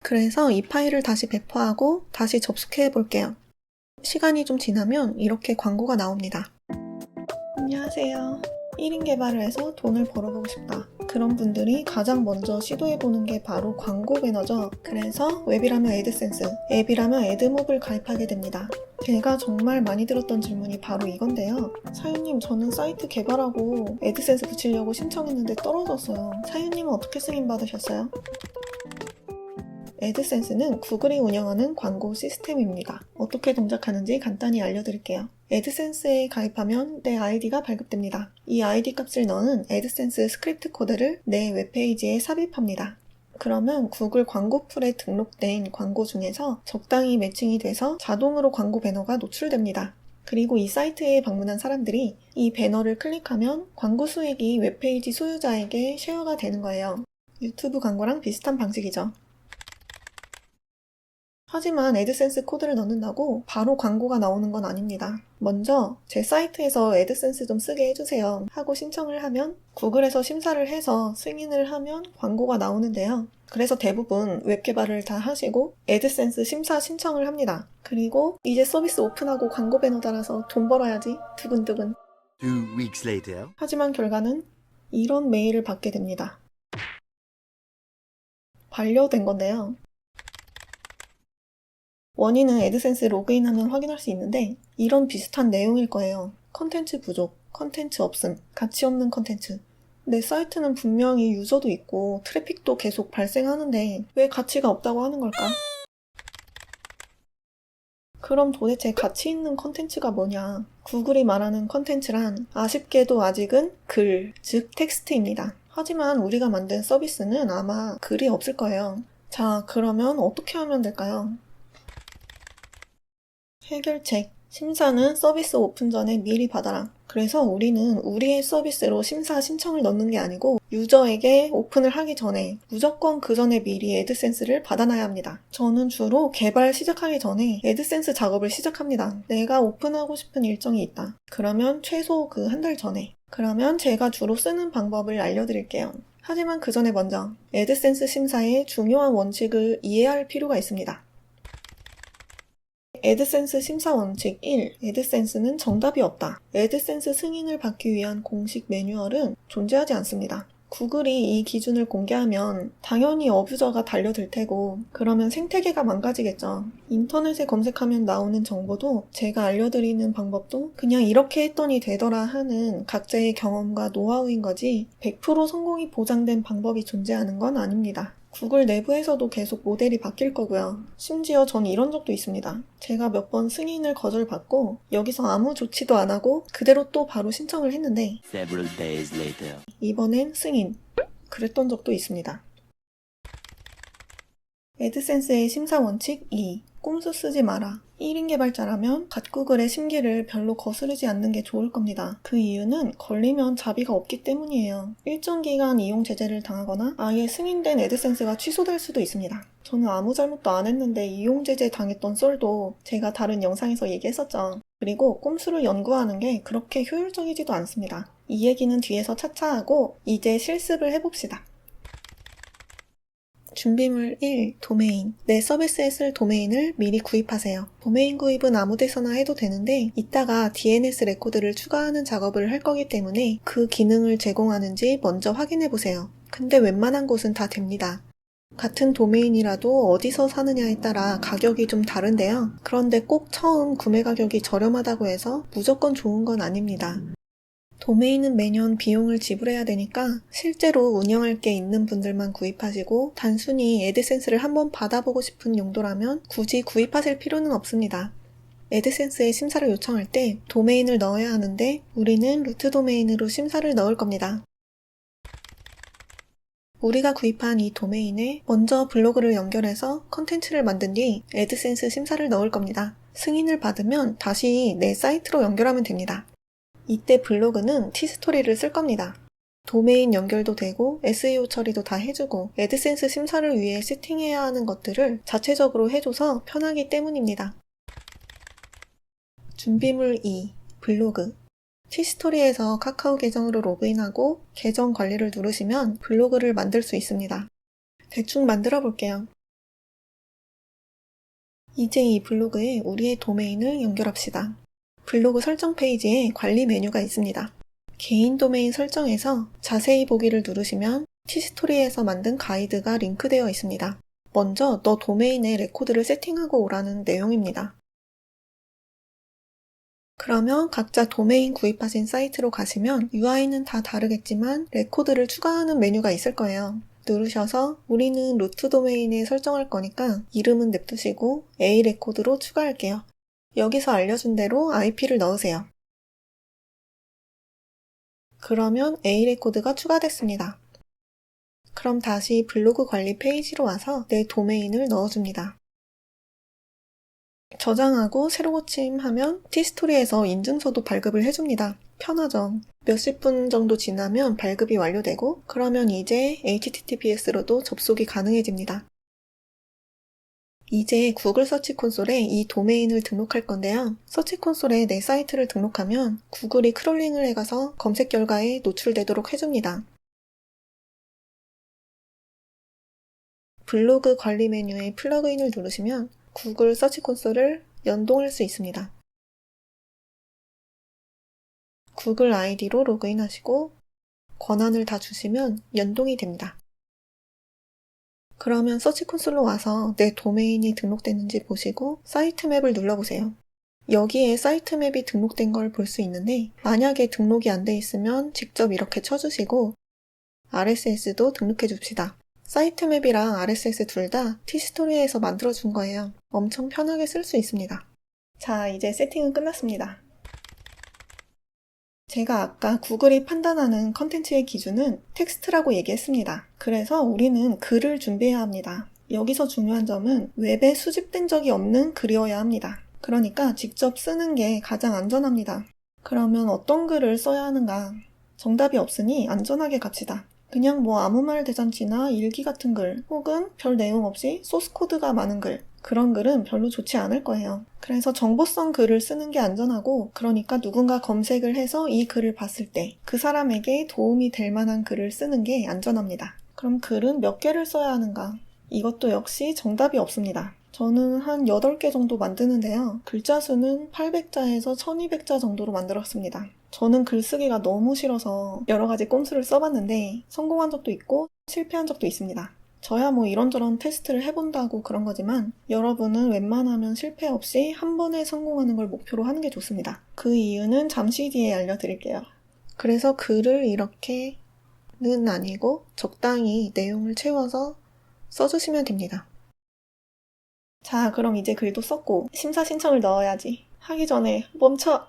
그래서 이 파일을 다시 배포하고 다시 접속해 볼게요. 시간이 좀 지나면 이렇게 광고가 나옵니다. 안녕하세요. 1인 개발을 해서 돈을 벌어보고 싶다. 그런 분들이 가장 먼저 시도해보는 게 바로 광고 배너죠. 그래서 웹이라면 애드센스, 앱이라면 애드몹을 가입하게 됩니다. 제가 정말 많이 들었던 질문이 바로 이건데요. 사유님, 저는 사이트 개발하고 애드센스 붙이려고 신청했는데 떨어졌어요. 사유님은 어떻게 승인받으셨어요? 애드센스는 구글이 운영하는 광고 시스템입니다. 어떻게 동작하는지 간단히 알려드릴게요. 애드센스에 가입하면 내 아이디가 발급됩니다. 이 아이디 값을 넣은 애드센스 스크립트 코드를 내 웹페이지에 삽입합니다. 그러면 구글 광고 풀에 등록된 광고 중에서 적당히 매칭이 돼서 자동으로 광고 배너가 노출됩니다. 그리고 이 사이트에 방문한 사람들이 이 배너를 클릭하면 광고 수익이 웹페이지 소유자에게 쉐어가 되는 거예요. 유튜브 광고랑 비슷한 방식이죠. 하지만 애드센스 코드를 넣는다고 바로 광고가 나오는 건 아닙니다. 먼저 제 사이트에서 애드센스 좀 쓰게 해주세요 하고 신청을 하면 구글에서 심사를 해서 승인을 하면 광고가 나오는데요. 그래서 대부분 웹 개발을 다 하시고 애드센스 심사 신청을 합니다. 그리고 이제 서비스 오픈하고 광고 배너 달아서 돈 벌어야지 두근두근. 2 weeks later. 하지만 결과는 이런 메일을 받게 됩니다. 반려된 건데요. 원인은 애드센스 로그인하면 확인할 수 있는데 이런 비슷한 내용일 거예요. 컨텐츠 부족, 컨텐츠 없음, 가치 없는 컨텐츠. 내 사이트는 분명히 유저도 있고 트래픽도 계속 발생하는데 왜 가치가 없다고 하는 걸까? 그럼 도대체 가치 있는 컨텐츠가 뭐냐? 구글이 말하는 컨텐츠란 아쉽게도 아직은 글, 즉 텍스트입니다. 하지만 우리가 만든 서비스는 아마 글이 없을 거예요. 자, 그러면 어떻게 하면 될까요? 해결책. 심사는 서비스 오픈 전에 미리 받아라. 그래서 우리는 우리의 서비스로 심사 신청을 넣는 게 아니고 유저에게 오픈을 하기 전에 무조건 그 전에 미리 애드센스를 받아놔야 합니다. 저는 주로 개발 시작하기 전에 애드센스 작업을 시작합니다. 내가 오픈하고 싶은 일정이 있다. 그러면 최소 그 한 달 전에. 그러면 제가 주로 쓰는 방법을 알려드릴게요. 하지만 그 전에 먼저 애드센스 심사의 중요한 원칙을 이해할 필요가 있습니다. 애드센스 심사 원칙 1. 애드센스는 정답이 없다. 애드센스 승인을 받기 위한 공식 매뉴얼은 존재하지 않습니다. 구글이 이 기준을 공개하면 당연히 어뷰저가 달려들 테고 그러면 생태계가 망가지겠죠. 인터넷에 검색하면 나오는 정보도 제가 알려드리는 방법도 그냥 이렇게 했더니 되더라 하는 각자의 경험과 노하우인 거지 100% 성공이 보장된 방법이 존재하는 건 아닙니다. 구글 내부에서도 계속 모델이 바뀔 거고요. 심지어 전 이런 적도 있습니다. 제가 몇 번 승인을 거절받고 여기서 아무 조치도 안 하고 그대로 또 바로 신청을 했는데 Several days later. 이번엔 승인. 그랬던 적도 있습니다. 애드센스의 심사 원칙 2. 꼼수 쓰지 마라. 1인 개발자라면 갓구글의 심기를 별로 거스르지 않는 게 좋을 겁니다. 그 이유는 걸리면 자비가 없기 때문이에요. 일정 기간 이용 제재를 당하거나 아예 승인된 애드센스가 취소될 수도 있습니다. 저는 아무 잘못도 안 했는데 이용 제재 당했던 썰도 제가 다른 영상에서 얘기했었죠. 그리고 꼼수를 연구하는 게 그렇게 효율적이지도 않습니다. 이 얘기는 뒤에서 차차 하고 이제 실습을 해봅시다. 준비물 1. 도메인. 내 서비스에 쓸 도메인을 미리 구입하세요. 도메인 구입은 아무 데서나 해도 되는데 이따가 DNS 레코드를 추가하는 작업을 할 거기 때문에 그 기능을 제공하는지 먼저 확인해보세요. 근데 웬만한 곳은 다 됩니다. 같은 도메인이라도 어디서 사느냐에 따라 가격이 좀 다른데요. 그런데 꼭 처음 구매 가격이 저렴하다고 해서 무조건 좋은 건 아닙니다. 도메인은 매년 비용을 지불해야 되니까 실제로 운영할 게 있는 분들만 구입하시고 단순히 애드센스를 한번 받아보고 싶은 용도라면 굳이 구입하실 필요는 없습니다. 애드센스에 심사를 요청할 때 도메인을 넣어야 하는데 우리는 루트 도메인으로 심사를 넣을 겁니다. 우리가 구입한 이 도메인에 먼저 블로그를 연결해서 컨텐츠를 만든 뒤 애드센스 심사를 넣을 겁니다. 승인을 받으면 다시 내 사이트로 연결하면 됩니다. 이때 블로그는 티스토리를 쓸 겁니다. 도메인 연결도 되고 SEO 처리도 다 해주고 애드센스 심사를 위해 세팅해야 하는 것들을 자체적으로 해줘서 편하기 때문입니다. 준비물 2. 블로그. 티스토리에서 카카오 계정으로 로그인하고 계정 관리를 누르시면 블로그를 만들 수 있습니다. 대충 만들어 볼게요. 이제 이 블로그에 우리의 도메인을 연결합시다. 블로그 설정 페이지에 관리 메뉴가 있습니다. 개인 도메인 설정에서 자세히 보기를 누르시면 티스토리에서 만든 가이드가 링크되어 있습니다. 먼저 너 도메인의 레코드를 세팅하고 오라는 내용입니다. 그러면 각자 도메인 구입하신 사이트로 가시면 UI는 다 다르겠지만 레코드를 추가하는 메뉴가 있을 거예요. 누르셔서 우리는 루트 도메인에 설정할 거니까 이름은 냅두시고 A 레코드로 추가할게요. 여기서 알려준 대로 IP를 넣으세요. 그러면 A 레코드가 추가됐습니다. 그럼 다시 블로그 관리 페이지로 와서 내 도메인을 넣어줍니다. 저장하고 새로 고침하면 티스토리에서 인증서도 발급을 해줍니다. 편하죠? 몇십 분 정도 지나면 발급이 완료되고 그러면 이제 HTTPS로도 접속이 가능해집니다. 이제 구글 서치 콘솔에 이 도메인을 등록할 건데요. 서치 콘솔에 내 사이트를 등록하면 구글이 크롤링을 해가서 검색 결과에 노출되도록 해줍니다. 블로그 관리 메뉴의 플러그인을 누르시면 구글 서치 콘솔을 연동할 수 있습니다. 구글 아이디로 로그인하시고 권한을 다 주시면 연동이 됩니다. 그러면 서치 콘솔로 와서 내 도메인이 등록됐는지 보시고 사이트 맵을 눌러보세요. 여기에 사이트 맵이 등록된 걸 볼 수 있는데 만약에 등록이 안 돼 있으면 직접 이렇게 쳐주시고 RSS도 등록해 줍시다. 사이트 맵이랑 RSS 둘 다 티스토리에서 만들어준 거예요. 엄청 편하게 쓸 수 있습니다. 자, 이제 세팅은 끝났습니다. 제가 아까 구글이 판단하는 컨텐츠의 기준은 텍스트라고 얘기했습니다. 그래서 우리는 글을 준비해야 합니다. 여기서 중요한 점은 웹에 수집된 적이 없는 글이어야 합니다. 그러니까 직접 쓰는 게 가장 안전합니다. 그러면 어떤 글을 써야 하는가? 정답이 없으니 안전하게 갑시다. 그냥 뭐 아무 말 대잔치나 일기 같은 글 혹은 별 내용 없이 소스 코드가 많은 글 그런 글은 별로 좋지 않을 거예요. 그래서 정보성 글을 쓰는 게 안전하고 그러니까 누군가 검색을 해서 이 글을 봤을 때 그 사람에게 도움이 될 만한 글을 쓰는 게 안전합니다. 그럼 글은 몇 개를 써야 하는가? 이것도 역시 정답이 없습니다. 저는 한 8개 정도 만드는데요. 글자 수는 800자에서 1200자 정도로 만들었습니다. 저는 글쓰기가 너무 싫어서 여러 가지 꼼수를 써봤는데 성공한 적도 있고 실패한 적도 있습니다. 저야 뭐 이런저런 테스트를 해본다고 그런 거지만 여러분은 웬만하면 실패 없이 한 번에 성공하는 걸 목표로 하는 게 좋습니다. 그 이유는 잠시 뒤에 알려드릴게요. 그래서 글을 이렇게는 아니고 적당히 내용을 채워서 써주시면 됩니다. 자, 그럼 이제 글도 썼고 심사 신청을 넣어야지. 하기 전에 멈춰!